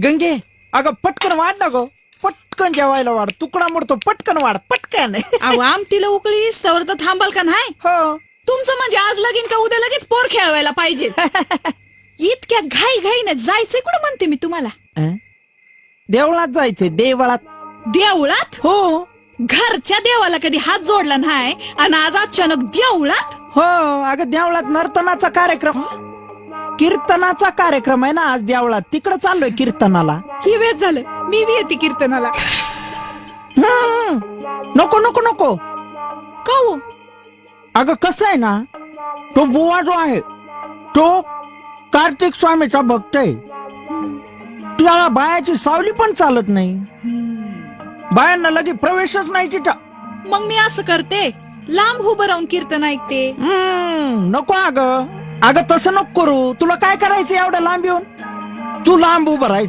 गंगे अगं पटकन वाढ ना गं, पटकन जेवायला वाढ, तुकडा मोडतो, पटकन वाढ पटकन. अहो आमटीला उकळी तर थांबाल का नाही? हो तुमचं म्हणजे आज लगीन का उद्या लगेच पोर खेळवायला पाहिजे. इतक्या घाई घाईने जायचंय कुठं म्हणते मी तुम्हाला? देवळात जायचंय, देवळात. देवळात? हो घरच्या देवाला कधी हात जोडला नाही आणि आज अचानक देवळात? हो अगं देवळात नर्तनाचा कार्यक्रम, कीर्तनाचा कार्यक्रम आहे ना आज देवळात, तिकडं चाललोय कीर्तनाला. ही वेळ झालं, मी बी येते कीर्तनाला. नको नको नको. का हो? अगं कसं आहे ना, तो बुवा जो आहे तो कार्तिक स्वामीचा भक्त आहे. त्याला बायाची सावली पण चालत नाही, बायांना लगे प्रवेशच नाही तिथं. मग मी असं करते, लांब उभं राहून कीर्तन ऐकते. नको अगं, अगं तसं नको करू. तुला काय करायचं एवढं लांब येऊन? तू लांब उभं राहायचं.